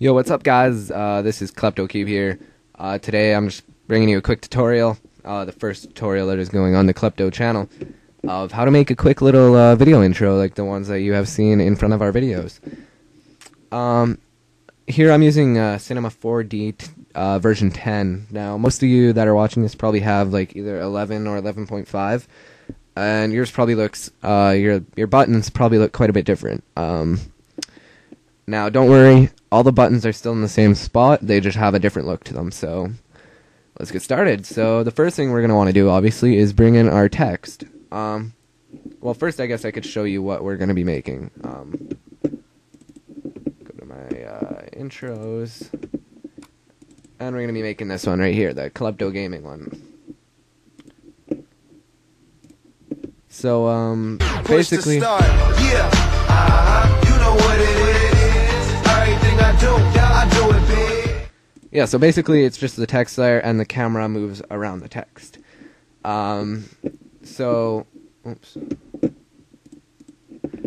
Yo, what's up, guys? This is KleptoCube here. Today I'm just bringing you a quick tutorial, the first tutorial that is going on the Klepto channel, of how to make a quick little video intro like the ones that you have seen in front of our videos. Here I'm using Cinema4D version 10. Now, most of you that are watching this probably have like either 11 or 11.5, and yours probably looks, your buttons probably look quite a bit different. Now, don't worry, all the buttons are still in the same spot, they just have a different look to them, so let's get started. So the first thing we're going to want to do, obviously, is bring in our text. Well, first I guess I could show you what we're going to be making. Go to my intros, and we're going to be making this one right here, the Klepto Gaming one. So, basically... you know what it is. Everything I do it big. Yeah, so basically it's just the text there, and the camera moves around the text. Oops.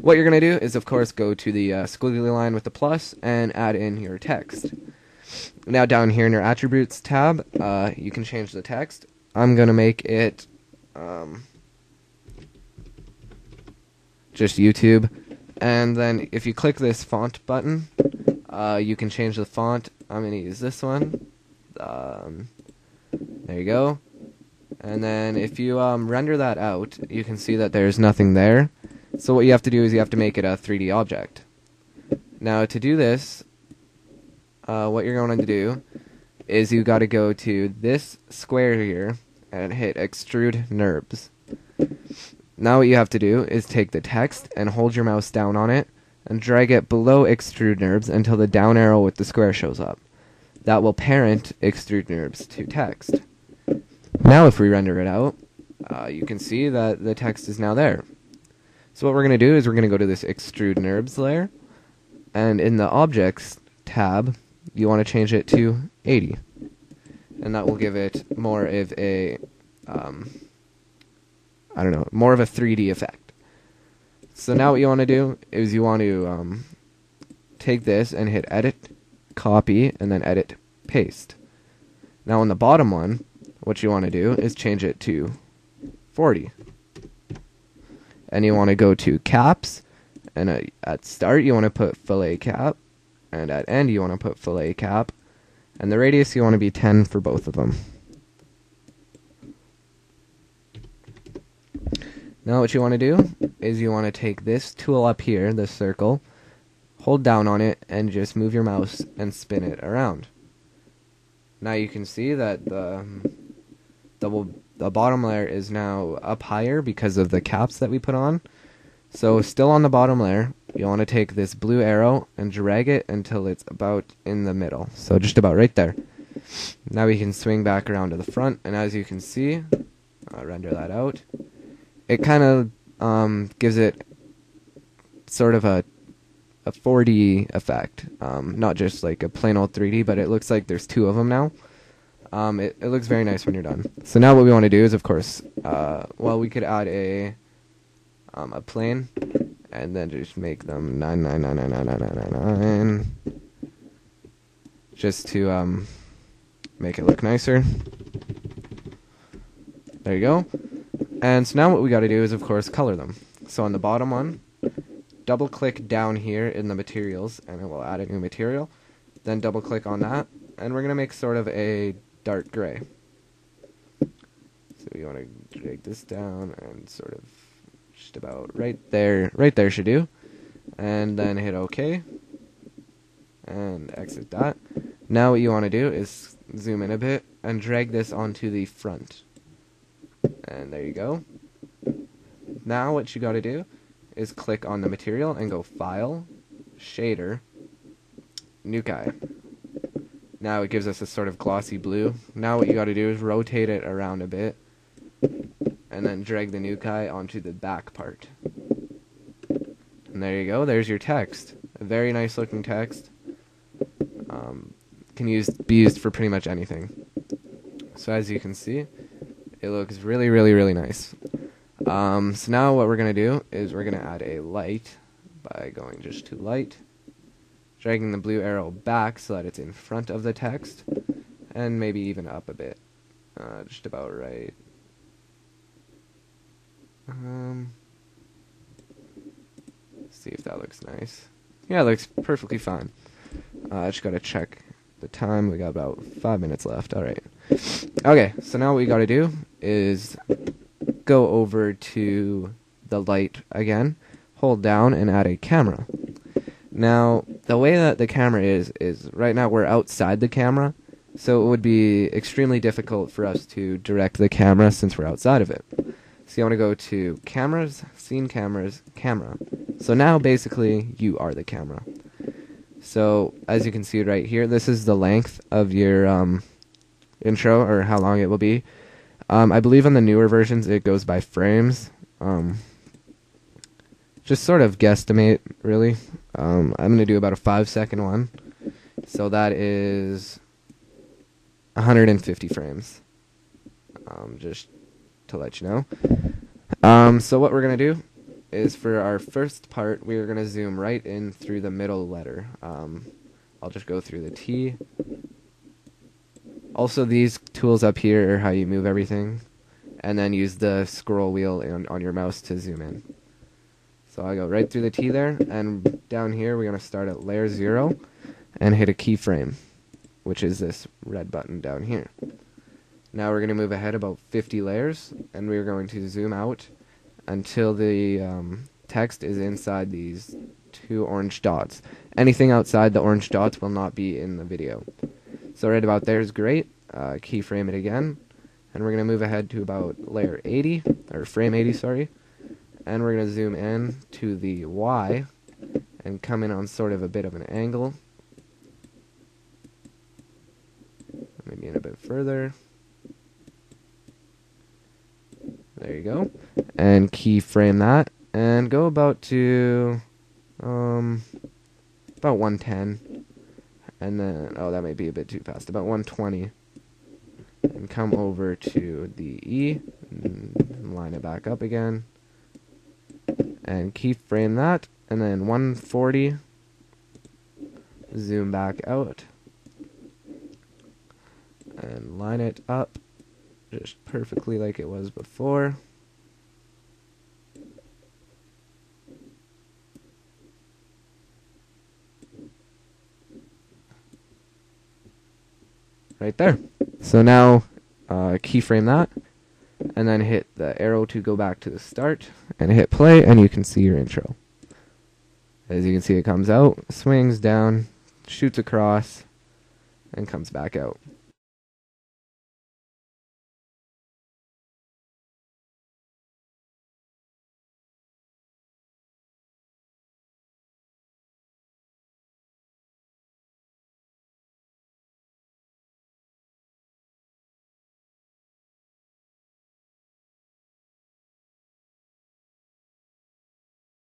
What you're going to do is, of course, go to the squiggly line with the plus and add in your text. Now down here in your attributes tab, you can change the text. I'm going to make it just YouTube. And then if you click this font button, you can change the font. I'm going to use this one. There you go. And then if you render that out, you can see that there's nothing there. So what you have to do is you have to make it a 3D object. Now to do this, what you're going to do is you got to go to this square here and hit extrude NURBS. Now what you have to do is take the text and hold your mouse down on it and drag it below extrude NURBS until the down arrow with the square shows up. That will parent extrude NURBS to text. Now if we render it out, you can see that the text is now there. So what we're going to do is we're going to go to this extrude NURBS layer, and in the objects tab, you want to change it to 80. And that will give it more of a, more of a 3D effect. So now what you want to do is you want to take this and hit edit, copy, and then edit, paste. Now on the bottom one, what you want to do is change it to 40. And you want to go to caps, and at start you want to put fillet cap, and at end you want to put fillet cap, and the radius you want to be 10 for both of them. Now what you want to do is you want to take this tool up here, this circle, hold down on it, and just move your mouse and spin it around. Now you can see that the bottom layer is now up higher because of the caps that we put on. So still on the bottom layer, you want to take this blue arrow and drag it until it's about in the middle. So just about right there. Now we can swing back around to the front, and as you can see, I'll render that out. It kind of gives it sort of a 4D effect, not just like a plain old 3D, but it looks like there's two of them now. It looks very nice when you're done. So now what we want to do is, of course, we could add a plane, and then just make them 9999999, just to make it look nicer. There you go. And so now what we got to do is, of course, color them. So on the bottom one, double click down here in the materials, and it will add a new material. Then double click on that, and we're going to make sort of a dark gray. So you want to drag this down and sort of just about right there should do. And then hit OK, and exit that. Now what you want to do is zoom in a bit and drag this onto the front. And there you go. Now what you got to do is click on the material and go File, Shader, Nukai. Now it gives us a sort of glossy blue. Now what you got to do is rotate it around a bit, and then drag the Nukai onto the back part. And there you go, there's your text. A very nice looking text. Can be used for pretty much anything. So as you can see, it looks really, really, really nice. So now what we're going to do is we're going to add a light by going just to light, dragging the blue arrow back so that it's in front of the text, and maybe even up a bit. Just about right. See if that looks nice. Yeah, it looks perfectly fine. I just gotta check the time. We got about 5 minutes left. Alright. Okay, so now what we gotta do is go over to the light again, hold down, and add a camera. Now, the way that the camera is right now we're outside the camera, so it would be extremely difficult for us to direct the camera since we're outside of it. So you want to go to cameras, scene cameras, camera. So now basically you are the camera. So as you can see right here, this is the length of your intro, or how long it will be. I believe on the newer versions it goes by frames. Just sort of guesstimate, really. I'm going to do about a 5-second one. So that is 150 frames. Just to let you know. So what we're going to do is for our first part, we're going to zoom right in through the middle letter. I'll just go through the T. Also, these tools up here are how you move everything. And then use the scroll wheel on your mouse to zoom in. So I go right through the T there, and down here we're going to start at layer 0 and hit a keyframe, which is this red button down here. Now we're going to move ahead about 50 layers, and we're going to zoom out until the text is inside these 2 orange dots. Anything outside the orange dots will not be in the video. So right about there is great. Keyframe it again, and we're going to move ahead to about layer 80, or frame 80, sorry. And we're going to zoom in to the Y and come in on sort of a bit of an angle. Maybe in a bit further. There you go. And keyframe that. And go about to about 110. And then, oh, that might be a bit too fast. About 120. And come over to the E. And line it back up again. And keyframe that, and then 140, zoom back out, and line it up just perfectly like it was before. Right there. So now, keyframe that. And then hit the arrow to go back to the start, and hit play, and you can see your intro. As you can see, it comes out, swings down, shoots across, and comes back out.